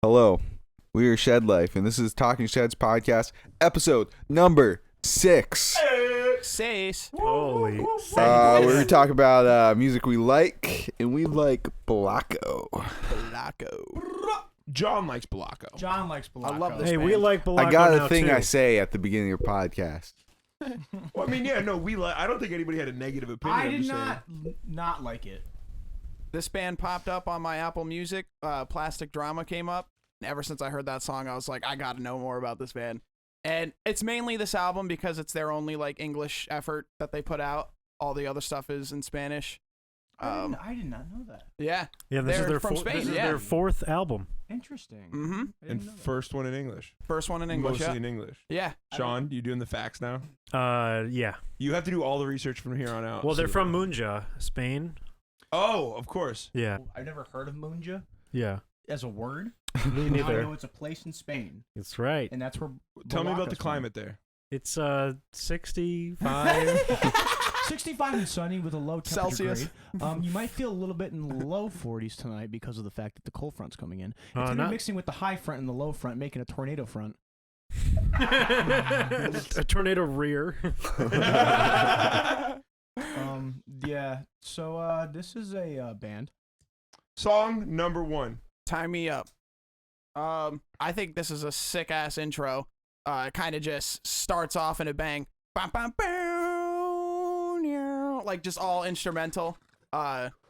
Hello, we are Shed Life, and this is Talking Sheds podcast, episode number 6. Holy. We're going to talk about music we like, and we like Belako. John likes Belako. John likes Belako. I love this Hey, band. we like Belako. I got now, a thing too. I say at the beginning of the podcast. Well, I mean, yeah, no, I don't think anybody had a negative opinion. I I'm did just saying. not like it. This band popped up on my Apple Music. Plastic Drama came up. And ever since I heard that song, I was like, I got to know more about this band. And it's mainly this album because it's their only like English effort that they put out. All the other stuff is in Spanish. I did not know that. Yeah. Yeah, this is They're their from Spain, this is yeah. their fourth album. Interesting. Mm-hmm. And first one in English. First one in English. Mostly Yeah. in English. Yeah. Sean, you doing the facts now? Yeah. You have to do all the research from here on out. Well, they're from Munja, Spain. Oh, of course. Yeah. I've never heard of Munja Yeah. as a word. Me Now I neither. know it's a place in Spain, That's right. and that's where. Tell me about the Belaka's climate there. It's 65. from. 65 and sunny with a low temperature Celsius. grade. You might feel a little bit in the low 40s tonight because of the fact that the cold front's coming in. It's going to be not- mixing with the high front and the low front, making a tornado front. A tornado rear. Yeah. So this is a band. Song number 1. Tie me up. I think this is a sick ass intro. It kind of just starts off in a bang. Bam, bam, bam, yeah, like just all instrumental.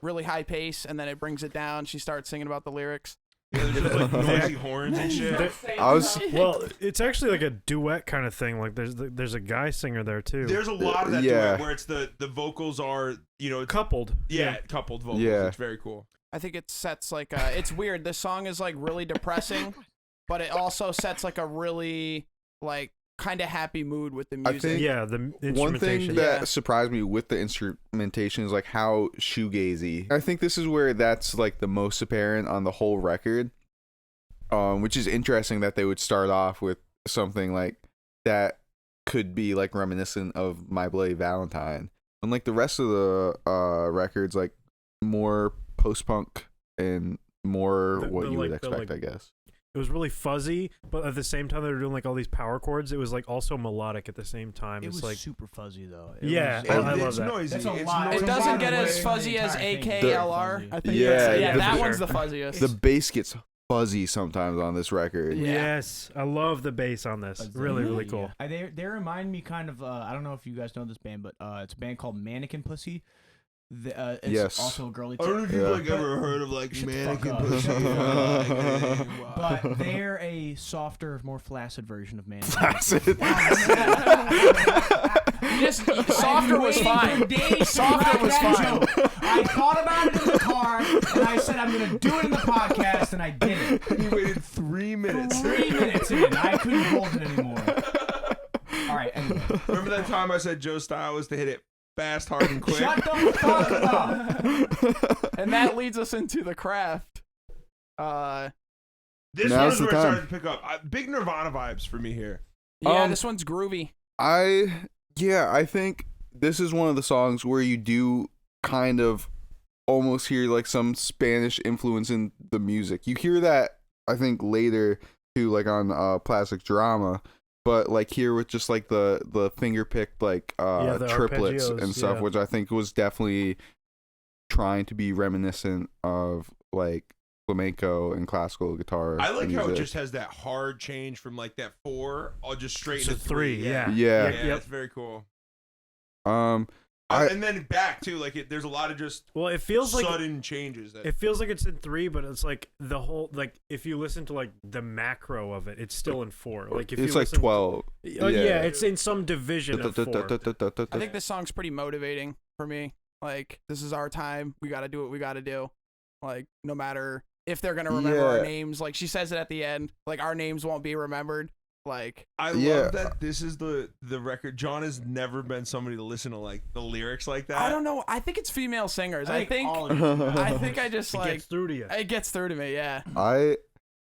Really high pace, and then it brings it down. She starts singing about the lyrics. Yeah, there's just like noisy horns and shit. Well, it's actually like a duet kind of thing. Like there's a guy singer there too. There's a lot of that Yeah. duet where it's the vocals are, it's, coupled. coupled vocals. Yeah. It's very cool. I think it sets like it's weird. This song is like really depressing, but it also sets like a really like kind of happy mood with the I music. think Yeah, the one instrumentation. thing that Yeah. surprised me with the instrumentation is like how shoegazy. I think this is where that's like the most apparent on the whole record, which is interesting that they would start off with something like that could be like reminiscent of My Bloody Valentine, and like the rest of the records like more post-punk and more The- what the, you would like, the, expect, like, I guess. It was really fuzzy, but at the same time they were doing like all these power chords. It was like also melodic at the same time. It It's was like super fuzzy though. Yeah, was, I And love it's that. noisy. That's a It's lot. noisy. It doesn't get as The fuzzy as entire thing is AKLR. fuzzy. I think. Yeah, yeah, the- that for one's sure. the fuzziest. The bass gets fuzzy sometimes on this record. Yeah. Yes, I love the bass on this. Fuzzy. Really, really cool. They remind me kind of. I don't know if you guys know this band, but it's a band called Mannequin Pussy. It's Yes. also a girly. I don't know if you've Yeah. like ever heard of like Shut the mannequin fuck up. pussy. But they're a softer, more flaccid version of Mannequin. Flaccid. Just softer was fine. Softer was fine. I thought about it in the car, and I said I'm gonna do it in the podcast, and I did it. You waited 3 minutes. 3 minutes in, I couldn't hold it anymore. All right, anyway. Remember that time I said Joe Style was to hit it fast, hard, and quick? Shut the fuck up. And that leads us into the craft. This Now's one is the where it time. started to pick up. Big Nirvana vibes for me here. Yeah, this one's groovy. I think this is one of the songs where you do kind of almost hear like some Spanish influence in the music. You hear that I think later too, like on Plastic Drama, but like here with just like the finger picked like the triplets arpeggios, and stuff, yeah. which I think was definitely trying to be reminiscent of like flamenco and classical guitar. I like how it music. just has that hard change from like that 4 all just straight To into 3, 3. yeah. Yeah. Yeah, that's very cool. I- And then back too, like there's a lot of just Well, it feels like sudden changes. That, it feels like it's in 3, but it's like the whole like if you listen to like the macro of it, it's still in 4. Like if it's you like listen 12. yeah, it's in some division of 4. I think this song's pretty motivating for me. Like, this is our time. We got to do what we got to do. Like, no matter if they're going to remember our Yeah. names. Like, she says it at the end. Like, our names won't be remembered. Like, I Yeah. love that this is the record. John has never been somebody to listen to like the lyrics like that. I don't know. I think it's female singers. I think all of you. I just It like gets through to you. it gets through to me. Yeah. I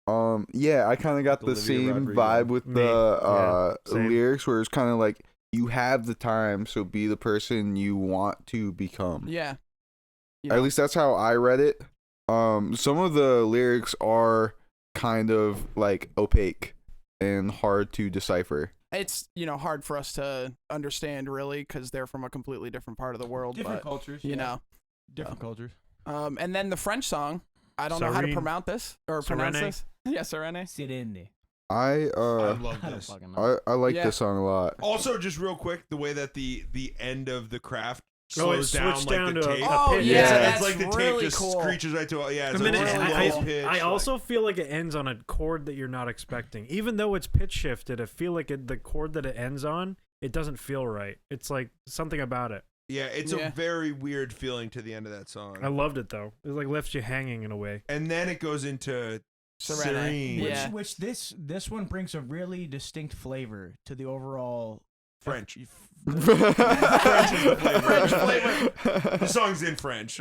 kind of got the Olivia same Rodrigo. vibe with Me. the Yeah, same. lyrics where it's kind of like you have the time, so be the person you want to become. Yeah. At least that's how I read it. Some of the lyrics are kind of like opaque and hard to decipher. It's hard for us to understand really because they're from a completely different part of the world. Different but, cultures. you know. Different cultures. And then the French song. I don't know how to pronounce this pronounce this. Yeah, Serene. Sirene. I love I don't this. fucking know. I like Yeah. this song a lot. Also, just real quick, the way that the end of the craft Oh, it slows down switched like down the to tape. Oh, pitch. yeah, that's it's like the really tape just cool. screeches right to I it's mean, like really low cool. pitch, I like- also feel like it ends on a chord that you're not expecting. Even though it's pitch shifted, I feel like the chord that it ends on, it doesn't feel right. It's like something about it. yeah, it's Yeah. a very weird feeling to the end of that song. I loved it though. It like left you hanging in a way. And then it goes into Serene. Serene. Yeah. Which this one brings a really distinct flavor to the overall French. French is the flavor. French flavor. The song's in French.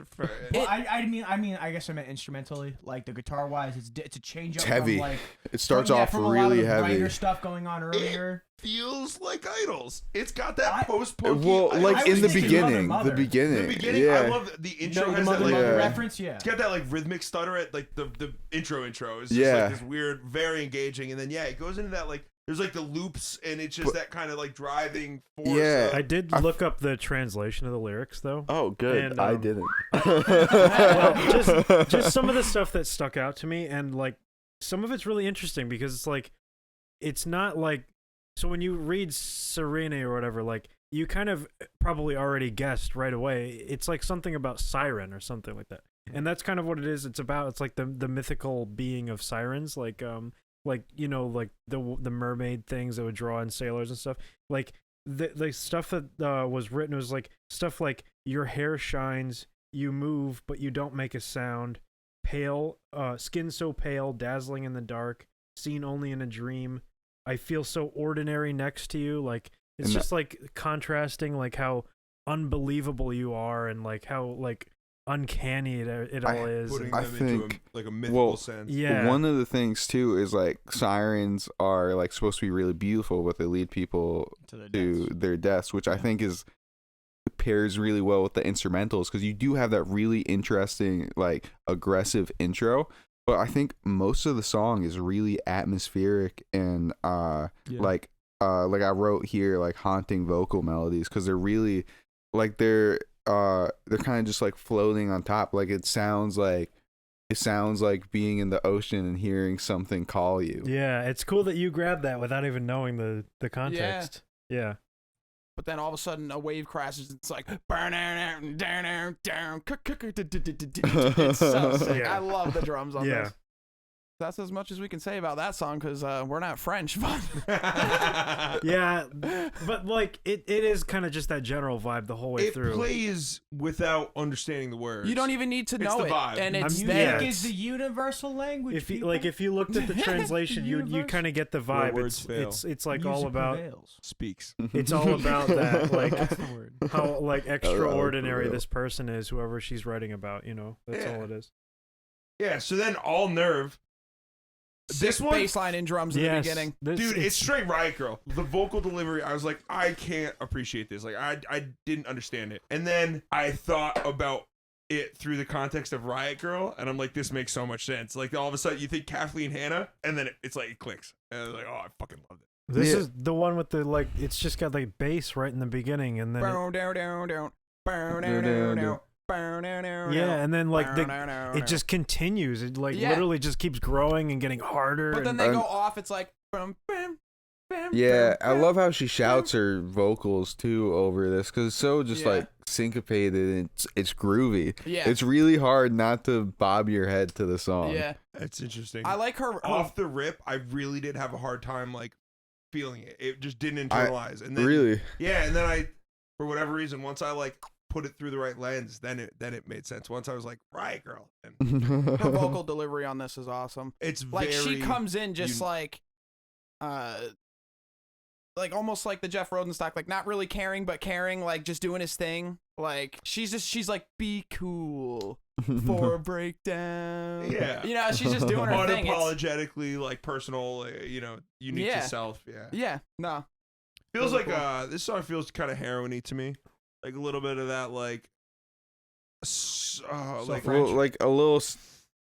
Well, I mean, I guess I meant instrumentally, like the guitar wise, it's a change up. It's heavy. From, like, It starts from, yeah, off from a lot really of the heavy. brighter stuff going on earlier. Feels like Idols. It's got that I- post-punky. Well, Idols like I in was the thinking beginning, Mother. the beginning, The beginning, yeah. I love the intro The has that Mother like Yeah. reference, yeah. it's got that like rhythmic stutter at like the intro is just Yeah. like this weird, very engaging, and then it goes into that like there's like the loops and it's just that kind of like driving force. Yeah. I did look up the translation of the lyrics though. Oh, good. And, I um, didn't. Well, just some of the stuff that stuck out to me, and like some of it's really interesting because it's like it's not like so when you read Serene or whatever, like you kind of probably already guessed right away. It's like something about siren or something like that, and that's kind of what it is. It's about it's like the mythical being of sirens, like like the mermaid things that would draw in sailors and stuff. Like the stuff that was written was like stuff like your hair shines, you move but you don't make a sound, pale, skin so pale, dazzling in the dark, seen only in a dream. I feel so ordinary next to you. Like it's And just like contrasting like how unbelievable you are and like how like uncanny it all is. Putting I them into think- like a mythical well, sense. Yeah. One of the things too is like sirens are like supposed to be really beautiful, but they lead people To the to deaths. their deaths, which I think is pairs really well with the instrumentals because you do have that really interesting like aggressive intro, but I think most of the song is really atmospheric and like I wrote here like haunting vocal melodies because they're really like they're kind of just like floating on top. Like it sounds like being in the ocean and hearing something call you. Yeah, it's cool that you grabbed that without even knowing the context. Yeah. But then all of a sudden a wave crashes. It's like it's so sick. Yeah. I love the drums on Yeah. this. That's as much as we can say about that song because we're not French. But Yeah, but like it is kind of just that general vibe the whole way It through. plays without understanding the words. you don't even need to It's know the it, vibe. and it's I'm- there. yeah. Music is the universal language. If you people. like, if you looked at the translation, you Universe. kind of get the Where vibe. words fail. It's like Music all about prevails. speaks. it's all about that like That's the word. how like extraordinary real. this person is, whoever she's writing about. That's Yeah. all it is. Yeah. So then all nerve. This one, bass line and drums in the beginning. dude, it's straight Riot Girl. The vocal delivery, I was like, I can't appreciate this. Like, I didn't understand it. And then I thought about it through the context of Riot Girl, and I'm like, this makes so much sense. Like, all of a sudden, you think Kathleen Hanna, and then it's like, it clicks. And I was like, oh, I fucking loved it. This Yeah. is the one with the like. It's just got like bass right in the beginning, and then yeah, and then like it just continues. It like Yeah. literally just keeps growing and getting harder. But then and- they And- go off. It's like bam, bam, bam, Yeah, bam, I bam. love how she shouts her vocals too over this because it's so just Yeah. like syncopated and it's groovy. Yeah, It's really hard not to bob your head to the song. yeah. That's interesting. I like her. Off the rip, I really did have a hard time, like, feeling it. It just didn't internalize. And then, Really. yeah, and then I, for whatever reason, once I, like, put it through the right lens, then it made sense. Once I was like, Riot Girl. And her vocal delivery on this is awesome. it's Like very... she comes in just like almost like the Jeff Rodenstock, like not really caring but caring, like just doing his thing. Like she's like, be cool for a breakdown. Yeah. She's just doing her thing. It's- unapologetically, like, personal, unique Yeah. to self. Yeah. yeah, no. Feels Really like this song feels kind of heroiny to me, like a little bit of that, like, like well, like a little.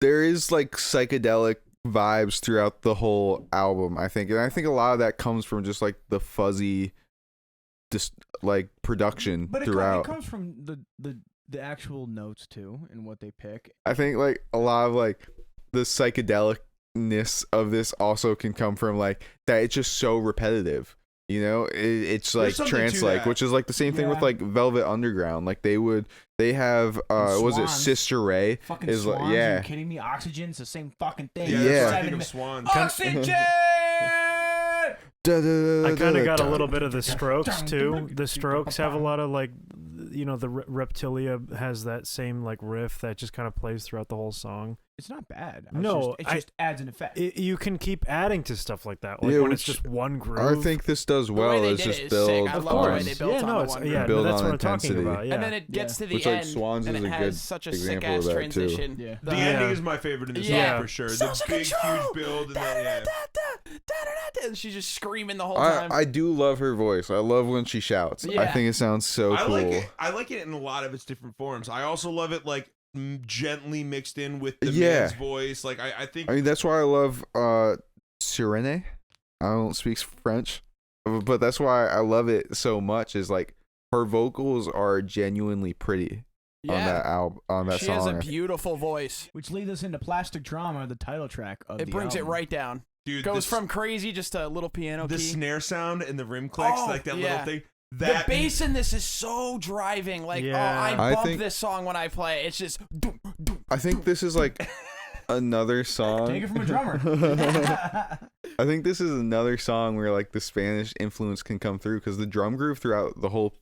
There is like psychedelic vibes throughout the whole album, I think. And I think a lot of that comes from just like the fuzzy just like production But it throughout. comes from the actual notes too and what they pick. I think like a lot of like the psychedelicness of this also can come from like that it's just so repetitive. You know, it's like something to trance-like, that. which is like the same thing with Yeah. like Velvet Underground. Like they have was it Swans. Sister Ray? Fucking Is swans, like are yeah. you kidding me? Oxygen's the same fucking thing. Yeah, Yeah. that's what I think 7 of minutes. Swans. Oxygen! I kind of got a little bit of the Strokes too. The Strokes have a lot of like, you know, the Reptilia has that same like riff that just kind of plays throughout the whole song. It's not bad. No, it just adds an effect. You can keep adding to stuff like that, like Yeah, when it's which just one groove. I think this does The well way they is did just it is build sick. I Of love the way course. they built Yeah, on no, the it's one. yeah, Build that's on what I'm talking intensity. about. Yeah. And then it gets to the Which, like, end, Swans and is it a has good such a example sick-ass of that, too. transition. Yeah. The Yeah. ending is my favorite in this Yeah. song for sure. Sounds The like a big, control. huge build. And then, And she's just screaming the whole time. I do love her voice. I love when she shouts. I Yeah. think it sounds so I cool. like it. I like it in a lot of its different forms. I also love it like gently mixed in with the Yeah. man's voice. Like I think I mean, that's why I love Sirene. I don't speak French, but that's why I love it so much. Is like her vocals are genuinely pretty on that album, on that she song. has a beautiful voice. Which leads us into Plastic Drama, the title track of It the brings it album. right down. dude Goes this- from crazy just to a little piano the key. snare sound and the rim clicks, Oh, like that yeah. little thing. The That bass in this is so driving. Like, Yeah. I I bump think- this song when I play. It's just. Doom, doom. I think this is like another song. Take it from a drummer. I think this is another song where like the Spanish influence can come through because the drum groove throughout the whole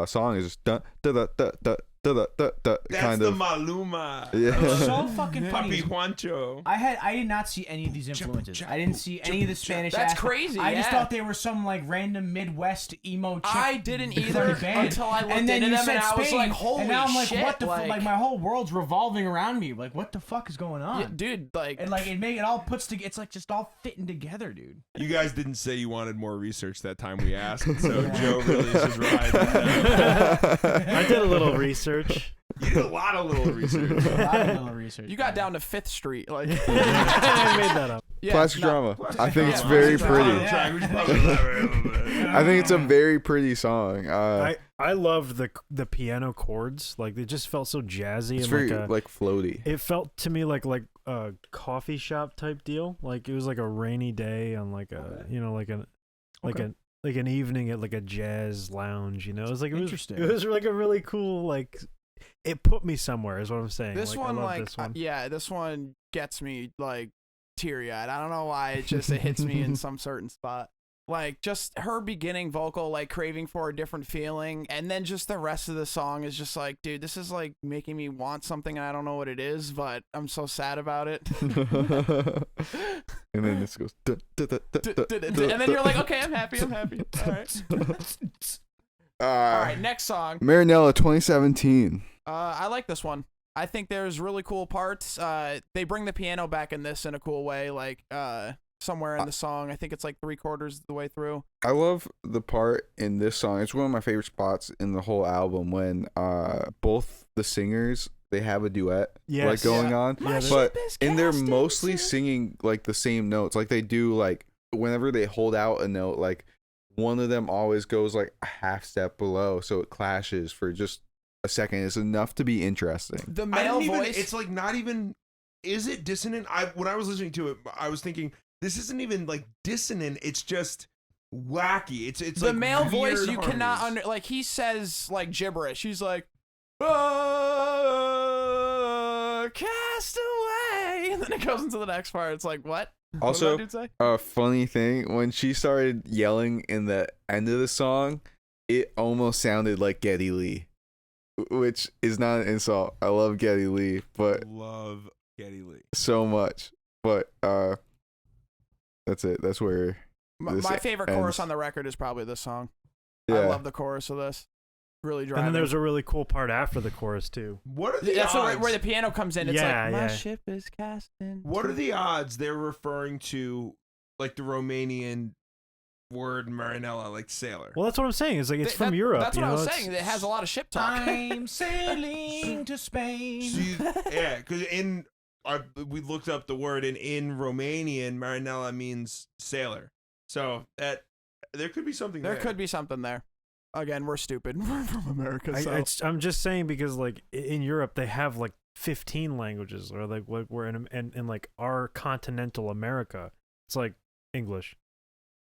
song is just da da da da da da da da da that's kind the of. Maluma. Yeah. So fucking Papi funny. Juancho. I did not see any of these influences. I didn't see any of the Spanish. That's aspect. crazy, I just yeah. thought they were some like random Midwest emo. Chick I didn't funny either band. until I looked and then into you them said and I was Spain, like, holy and now I'm like, shit. what the like my whole world's revolving around me. Like, what the fuck is going on? Yeah, dude, like. And like it all puts together. It's like just all fitting together, dude. You guys didn't say you wanted more research that time we asked, so Joe really is just riding it down. I did a little research. You did a lot of little research. A lot of little research. You got down to 5th Street. Like. I made that up. Yeah, Plastic no. Drama. I think it's Yeah, very Plastic pretty. Drama. Track, we should probably elaborate a little bit. I think it's a very pretty song. I loved the piano chords. Like they just felt so jazzy It's and very like like floaty. it felt to me like a coffee shop type deal. Like it was like a rainy day on like a you know like an like Okay. a like an evening at like a jazz lounge. You know, it was like it was Interesting. it was like a really cool like. It put me somewhere, is what I'm saying. This I one, love like, this one. yeah, this one gets me like teary-eyed. I don't know why. It hits me in some certain spot. Like just her beginning vocal, like craving for a different feeling, and then just the rest of the song is just like, dude, this is like making me want something, and I don't know what it is, but I'm so sad about it. And then this goes. "Duh, duh, duh, duh, duh, And duh, then you're duh." like, okay, I'm happy. All right. All right, next song. Marinella 2017. I like this one. I think there's really cool parts. They bring the piano back in this in a cool way, like somewhere in the song. I think it's like 3/4 of the way through. I love the part in this song. It's one of my favorite spots in the whole album when both the singers they have a duet like Yes. going Yeah. on, My but ship is and they're cast mostly into- singing like the same notes. Like they do like whenever they hold out a note, like one of them always goes like a half step below, so it clashes for just a second. It's enough to be interesting. The I male didn't even, voice. it's like not even. Is it dissonant? When I was listening to it, I was thinking this isn't even like dissonant. It's just wacky. It's the like male voice. weird You cannot harmonies. like he says like gibberish. He's like, cast away, and then it goes into the next part. It's like what? Also, what did that dude say? a funny thing when she started yelling in the end of the song, it almost sounded like Geddy Lee, which is not an insult. I love Geddy Lee, but Love Geddy Lee. so much. But that's it. That's where. My this favorite ends. chorus on the record is probably this song. Yeah. I love the chorus of this. Really driving. And then there's a really cool part after the chorus too. What are the That's odds? where the piano comes in. It's Yeah, like my yeah. ship is casting. What are the odds they're referring to like the Romanian word Marinella, like sailor? Well, that's what I'm saying. It's like it's from Europe. That's you what I know? was It's- saying. It has a lot of ship talk. I'm sailing to Spain. Yeah, because in we looked up the word, and in Romanian, Marinella means sailor. So that there could be something there. There could be something there. Again, we're stupid. We're from America, so. I'm just saying because like in Europe they have like 15 languages, or like we're in like our continental America, it's like English.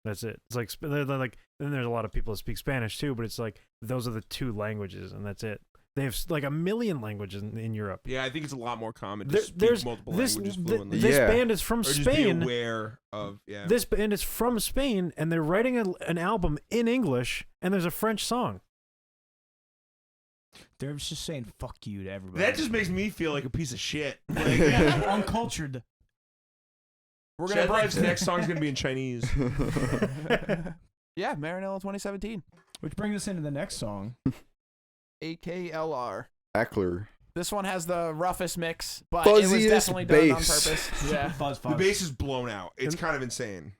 That's it. It's like they're like then there's a lot of people that speak Spanish too, but it's like those are the two languages and that's it. They have like a million languages in Europe. Yeah, I think it's a lot more common to speak multiple languages fluently. This band is from or Spain. Just be aware of This band is from Spain, and they're writing an album in English, and there's a French song. They're just saying "fuck you" to everybody. That just makes me feel like a piece of shit. Like, uncultured. We're gonna Life's next song's gonna be in Chinese. Yeah, Marinella 2017. Which brings us into the next song. AKLR. Eckler. This one has the roughest mix, but it was Fuzziest definitely done on bass. purpose. Yeah. Fuzz. The bass is blown out. It's kind of insane.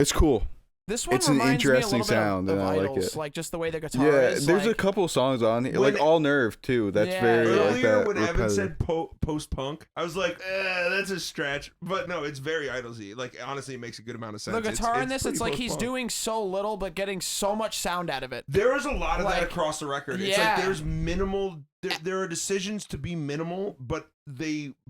It's cool. This one It's an reminds interesting me a little sound, bit of and I like Idols, it. like just the way the guitar Yeah, is. there's a like, couple songs on it, When- like All Nerve too. That's Yeah. very like Earlier, that when Evan repetitive. said post-punk, I was like, that's a stretch. But no, it's very Idolsy. Like, honestly, it makes a good amount of sense. the guitar in this, pretty it's like he's post-punk. doing so little, but getting so much sound out of it. There is a lot of that like, across the record. It's yeah. like there's minimal. There are decisions to be minimal, but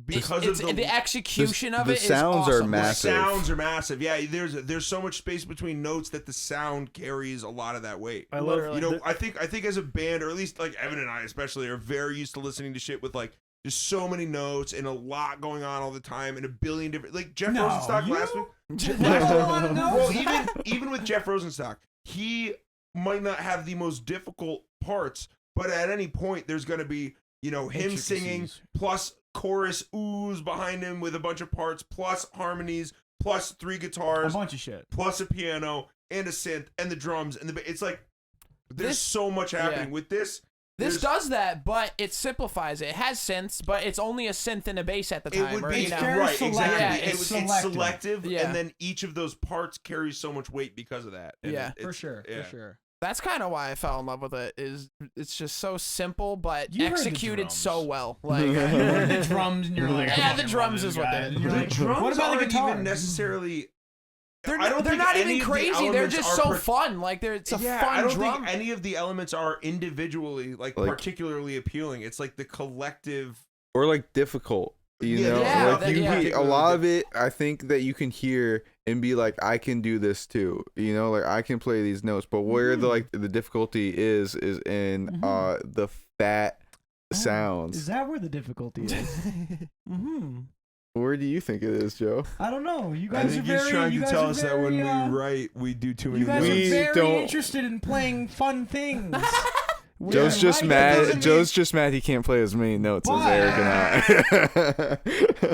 because of the execution of the it is sounds are awesome. massive. The sounds are massive. Yeah, there's so much space between notes that the sound carries a lot of that weight. I love You know, I think as a band, or at least like Evan and I especially, are very used to listening to shit with like just so many notes and a lot going on all the time and a billion different, like Jeff Rosenstock last week. Well, even with Jeff Rosenstock, he might not have the most difficult parts, but at any point there's going to be, you know, him singing plus chorus oohs behind him with a bunch of parts plus harmonies plus 3 guitars, A bunch of shit. plus a piano and a synth and the drums and it's like there's so much happening with this. This does that, but it simplifies it. It has synths, but it's only a synth and a bass at the time. It would or, be you know. right, selective. exactly. Yeah, It's selective, Yeah. and then each of those parts carries so much weight because of that. And Yeah. For sure. yeah. For sure. That's kind of why I fell in love with it. Is it's just so simple, but You heard the executed drums. so well. Like, You heard the drums, and you're like, Yeah, I'm the fucking drums loving is this what guy. they- And you're The like, drums what about the aren't guitar? even necessarily. they're I don't think not any even of the crazy. They're elements just are so per- fun. Like it's a Yeah, fun I don't drum. think any of the elements are individually like Like- particularly appealing. It's like the collective. or like difficult. You Yeah, know, yeah, like that- you yeah. a lot of it. I think that you can hear and be like, I can do this too. You know, like I can play these notes. But where the like the difficulty is in the fat sounds. Is that where the difficulty is? Mm-hmm. Where do you think it is, Joe? I don't know. You I guys think are he's very. trying you to guys tell are us that very, when uh, we write, we do too many. You guys are We very don't- interested in playing fun things. Joe's just Right? That mad. doesn't Joe's just mad he can't play as many notes as But- Eric and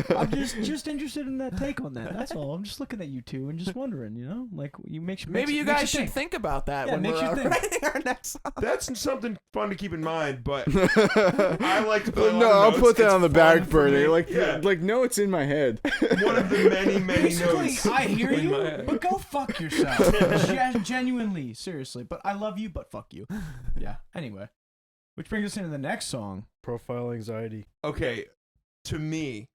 I. I'm just interested in that take on that. That's all. I'm just looking at you two and just wondering, you know, like you makes Maybe you makes guys should think about that Yeah, when makes we're you think. writing our next song. That's something fun to keep in mind, but I like to play a lot No, of I'll notes. put that It's on the fun back for burner. me. Like, Yeah. like no, it's in my head. One of the many Basically, notes. I hear in you, my head. but go fuck yourself. Genuinely, seriously. But I love you, but fuck you. Yeah. Anyway, which brings us into the next song. Profile anxiety. Okay, to me,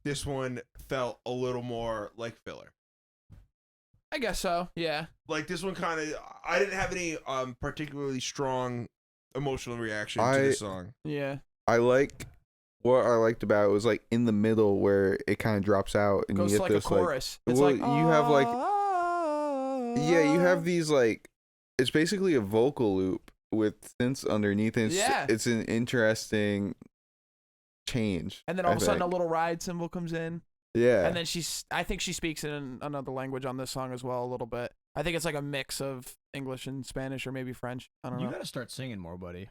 this one felt a little more like filler. I guess so. Yeah. Like this one kind of, I didn't have any particularly strong emotional reaction to I- the song. Yeah. I like what I liked about it was like in the middle where it kind of drops out and Goes you to get like a this like chorus. It's well, like you have like yeah, you "Ah." have these like it's basically a vocal loop with synths underneath and Yeah. it's an interesting change. And then all I of a sudden a think. little ride cymbal comes in. Yeah. And then I think she speaks in another language on this song as well a little bit. I think it's like a mix of English and Spanish or maybe French. I don't You know. gotta start singing more, buddy.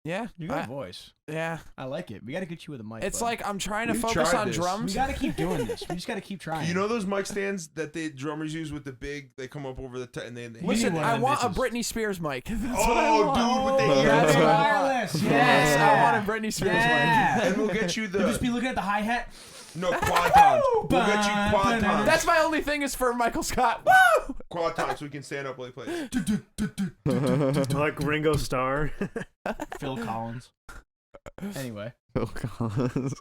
Yeah. You got a voice. Yeah. I like it. We gotta get you with a mic. It's bud. like I'm trying to We've focus tried on this. we drums. gotta keep doing this. We just gotta keep trying. You know those mic stands that the drummers use with the big, they come up over the and they You Listen, need one of I them want a bitches. Britney Spears mic. That's what I Oh, want. dude, with the That's ears. what I want. wireless. Yes, Yeah. I want a Britney Spears Yeah. mic. and we'll get you the You'll just be looking at the hi hat. no quad toms. We'll get you quad toms. That's my only thing is for Michael Scott. Woo! Quad toms so we can stand up while he plays. Like Ringo Starr. Phil Collins. Anyway, Oh, God.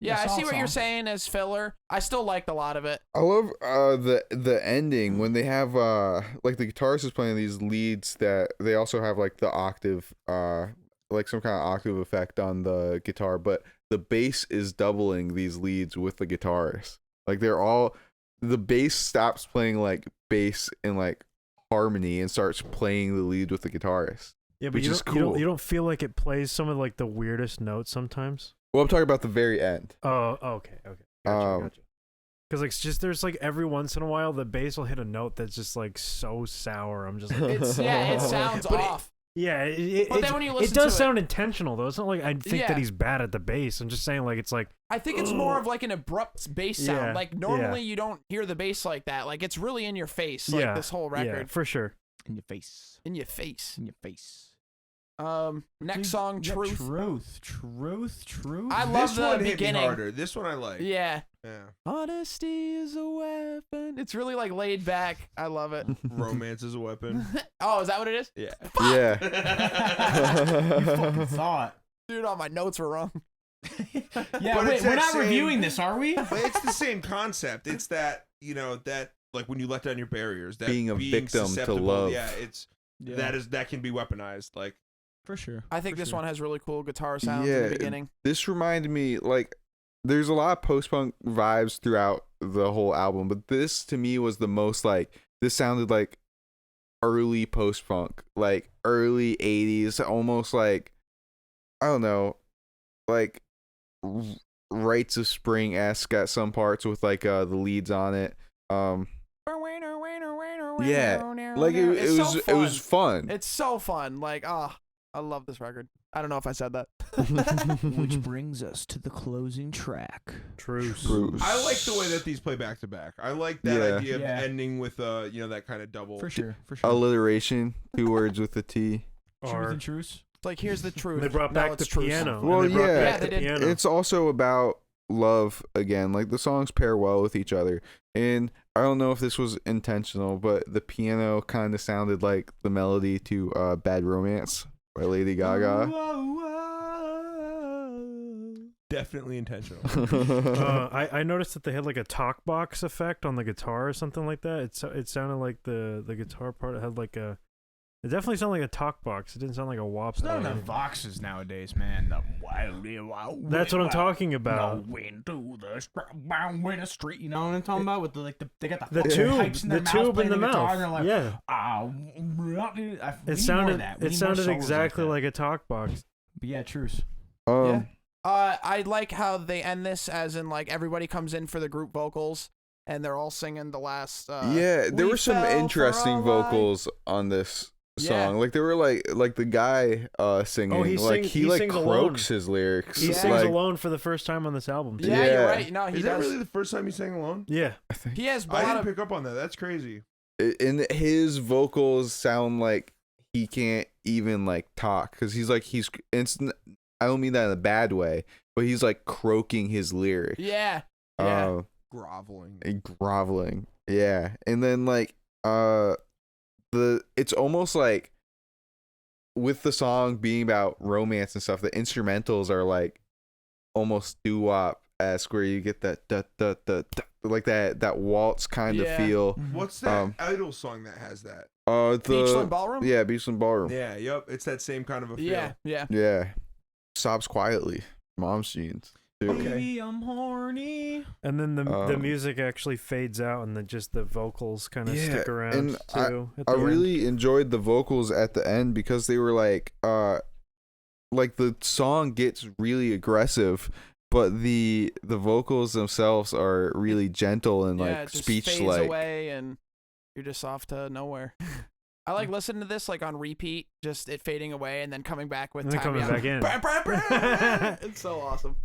Yeah, I see what you're song. saying as filler. I still liked a lot of it. I love the ending when they have like the guitarist is playing these leads that they also have like the octave like some kind of octave effect on the guitar, but the bass is doubling these leads with the guitarist. Like the bass stops playing like bass in like harmony and starts playing the lead with the guitarist. Yeah, but Which is cool. You don't feel like it plays some of like the weirdest notes sometimes. Well, I'm talking about the very end. Oh, okay. Gotcha. Because like just there's like every once in a while the bass will hit a note that's just like so sour. I'm just like, It sounds off. yeah. But then when you listen it does to sound intentional though. It's not like I think that he's bad at the bass. I'm just saying like it's like I think it's more of like an abrupt bass sound. Yeah, Like normally you don't hear the bass like that. Like it's really in your face. Like this whole record. Yeah, for sure. In your face. In your face. In your face. Next song, Yeah, Truth. Truth. I love This the one hit me beginning. harder. This one I like. Yeah. Yeah. Honesty is a weapon. It's really like laid back. I love it. Romance is a weapon. Oh, is that what it is? Yeah. Yeah. You fucking thought. Dude, all my notes were wrong. Yeah, But wait, it's we're that not same- reviewing this, are we? But it's the same concept. It's that, that like when you let down your barriers, that Being a victim to susceptible, love. Yeah, that can be weaponized. Like For sure. I think this one has really cool guitar sounds in Yeah, the beginning. This reminded me, like, there's a lot of post-punk vibes throughout the whole album, but this to me was the most like, this sounded like early post-punk, like early 80s, almost like, I don't know, like Rites of Spring-esque at some parts with like the leads on it. Yeah, like it was fun. It's so fun. Like, I love this record. I don't know if I said that. Which brings us to the closing track. Truce. I like the way that these play back to back. I like that Yeah. idea of Yeah. ending with that kind of double. For sure. Alliteration, 2 words with a T. Truth and truce. Like, here's the truth. They brought Now back it's the truth. piano. Well, and they brought yeah. back Yeah, the they did. piano. It's also about love again. Like the songs pair well with each other, and I don't know if this was intentional, but the piano kind of sounded like the melody to "Bad Romance" by Lady Gaga. Definitely intentional. I noticed that they had like a talk box effect on the guitar or something like that. It sounded like the guitar part had like a. It definitely sounded like a talk box. It didn't sound like a wop. There's not enough Voxes nowadays, man. That's what I'm talking about. Into the street. You know what I'm talking about? With they got The fucking tube, pipes in the their mouth, tube in playing the guitar, mouth. and they're like, Yeah, we it need more of sounded that. We it need more sounded solos exactly that. like a talk box. But yeah, truce. Yeah. I like how they end this as in like everybody comes in for the group vocals and they're all singing the last. Yeah, there "We were some fell for interesting a ride." vocals on this Yeah. song. Like they were like the guy singing. he like sings- he he like sings croaks alone. his lyrics. He Yeah. sings like, alone for the first time on this album. Too. Yeah, Yeah. you're right. No, he Is that does. really the first time you sang alone? Yeah. I think. He has a I lot didn't of. pick up on that. That's crazy. And his vocals sound like he can't even like talk because he's I don't mean that in a bad way, but he's like croaking his lyrics. Yeah. Yeah. Groveling. And groveling. Yeah. And then like it's almost like with the song being about romance and stuff, the instrumentals are like almost doo-wop-esque where you get that like that waltz kind of Yeah. feel. What's that Idol song that has that? Beachland Ballroom? Yeah, Beachland Ballroom. Yeah, yep. It's that same kind of a feel. Yeah. Yeah. Yeah. Sobs quietly. Mom's jeans. Too. Okay. Baby, I'm horny. And then the Um, music actually fades out, and then just the vocals kind of stick around and too. at I the end. really enjoyed the vocals at the end because they were like the song gets really aggressive, but the vocals themselves are really gentle and Yeah, like it just speech fades like. away and you're just off to nowhere. I like listening to this like on repeat, just it fading away and then coming back with And then Time coming Out. back in. Bam, bam, bam. It's so awesome.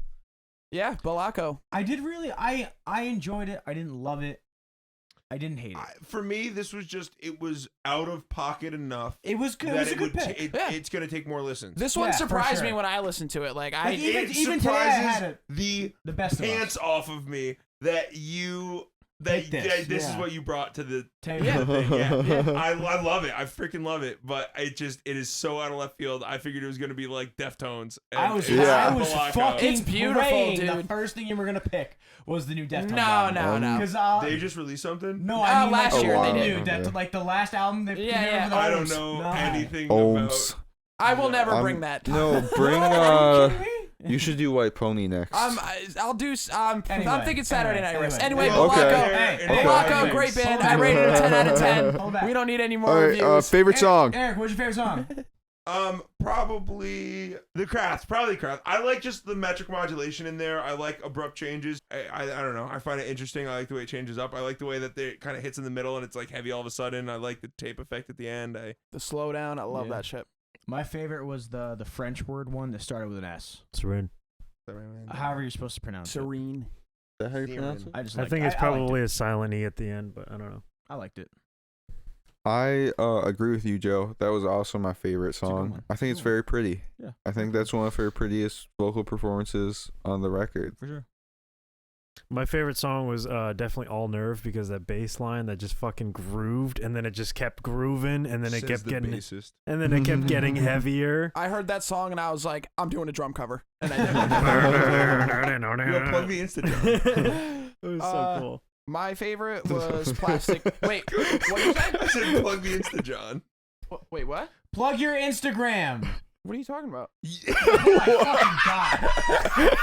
Yeah, Belako. I did really. I enjoyed it. I didn't love it. I didn't hate it. For me, this was just, it was out of pocket enough. It was good. It That was a good pick. Yeah. It's going to take more listens. This one Yeah, for surprised me sure. when I listened to it. Like I Like, even It today, I had surprises it. the The best of pants us. off of me that you Take this. This is Yeah. what you brought to the Table. Yeah. thing. Yeah. Yeah. I love it. I freaking love it. But it is so out of left field. I figured it was gonna be like Deftones. And I was Belako. fucking It's beautiful, praying the dude. first thing you were gonna pick was the new Deftones. No. Because They just released something. no, I mean last like, year the they new did. Deft, like the last album. They Yeah, yeah. the I don't Ohms. know No. anything Ohms. about. I will never I'm- bring that. No, bring. Are you kidding me? You should do White Pony next. I'll do. I'm thinking Saturday Night Race. Anyway, Anyway. Belako. Okay. Belako, great band. I rated it 10 out of 10. Hold back. We don't need any more All right, reviews. favorite song. Eric, what's your favorite song? Probably the Crafts. Probably the Crafts. I like just the metric modulation in there. I like abrupt changes. I don't know. I find it interesting. I like the way it changes up. I like the way that it kind of hits in the middle and it's like heavy all of a sudden. I like the tape effect at the end. The slowdown. I love Yeah. that shit. My favorite was the French word one that started with an S. Serene. However you're supposed to pronounce it. Serene. Is that how you pronounce it? I just I liked think it. it's I liked probably it. a silent E at the end, but I don't know. I liked it. I agree with you, Joe. That was also my favorite a good song. one. I think it's Cool. very pretty. Yeah. I think that's one of her prettiest vocal performances on the record. For sure. My favorite song was definitely All Nerve because that bass line that just fucking grooved and then it just kept grooving and then it kept getting bassist. and then it kept getting heavier. I heard that song and I was like, I'm doing a drum cover, and I Yo, plug the Instagram. It was Uh, so cool. My favorite was Plastic. Wait, what did you say? I said plug the Insta, John. Wait, what? Plug your Instagram. What are you talking about? Oh my fucking god.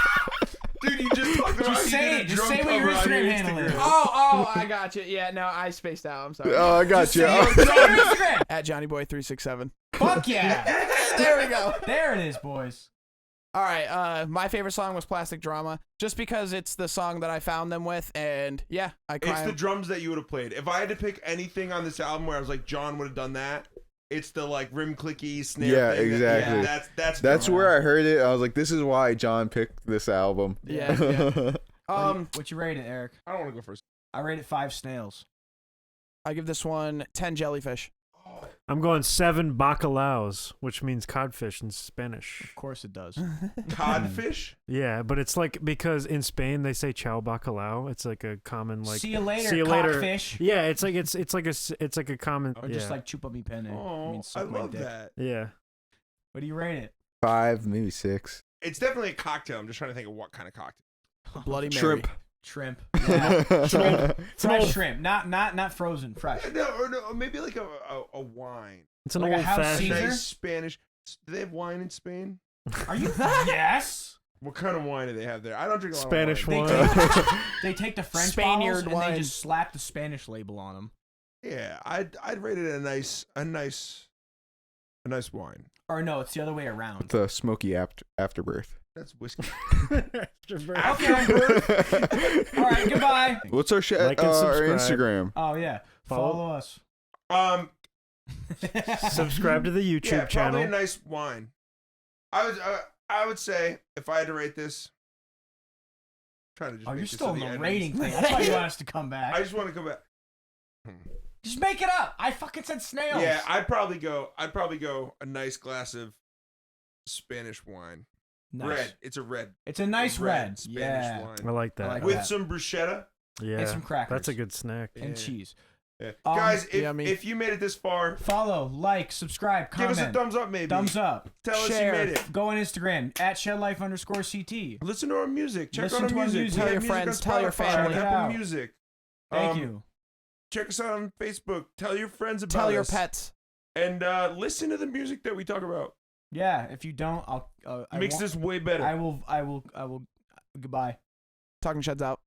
Dude, you just talked about Just how say you it. did a Just drum say what your cover on Instagram handle is. Oh, I got you. Yeah, no, I spaced out. I'm sorry. Oh, I got Just you. say it. Plug your Instagram. At JohnnyBoy367. Fuck yeah. There we go. There it is, boys. All right. My favorite song was Plastic Drama, just because it's the song that I found them with, and yeah, I cry. It's the drums that you would have played. If I had to pick anything on this album where I was like, John would have done that, it's the like rim clicky snare. Yeah, thing exactly. That's That's drum. where I heard it. I was like, this is why John picked this album. Yeah. What you rate it, Eric? I don't want to go first. I rate it 5 snails. I give this one 10 jellyfish. I'm going 7 bacalaos, which means codfish in Spanish. Of course it does. Codfish? Yeah, but it's like because in Spain they say ciao bacalao. It's like a common like see you later, see you later. cockfish. Yeah, it's like a common Or yeah. just like chupa mi pene. Oh, means I suck my love dick. that. yeah. What do you rate it? 5, maybe 6. It's definitely a cocktail. I'm just trying to think of what kind of cocktail. Bloody Mary. Shrimp. Shrimp. Yeah. Shrimp. Fresh shrimp, not frozen. Fresh. No, maybe like a wine. It's an Like a old house fashioned. Caesar? Nice Spanish. Do they have wine in Spain? Are you? Yes. What kind of wine do they have there? I don't drink a lot Spanish of wine. wine. They take the French Spaniard bottles and wine. they just slap the Spanish label on them. Yeah, I'd rate it a nice wine. Or no, it's the other way around. The smoky afterbirth. That's whiskey. Okay. All right. Goodbye. What's our Like and our subscribe. Instagram? Oh yeah. Follow us. Subscribe to the YouTube Yeah, probably channel. a nice wine. I would say if I had to rate this, trying to just Oh, make you're this still to in the the end. rating thing. That's why you want us to come back. I just want to come back. Just make it up. I fucking said snails. Yeah, I'd probably go a nice glass of Spanish wine. Nice. Red. It's a red. It's a nice red. Spanish Yeah. I wine. like that. I like With that. some bruschetta. yeah. And some crackers. That's a good snack. And Yeah. cheese. Yeah. Um, Guys, yummy. if you made it this far, Follow, like, subscribe, give comment. us a thumbs up maybe. Thumbs up. Tell us Share. you made it. Go on Instagram at shedlife_CT. Listen to our music. Check Listen out to our our music. music. We Tell have your music friends, on tell your Spotify, family. on Check it out. Apple Music. Thank you. Check us out on Facebook. Tell your friends about Tell your us. pets. And listen to the music that we talk about. Yeah, if you don't, I'll. Makes this way better. I will. Goodbye. Talking Sheds out.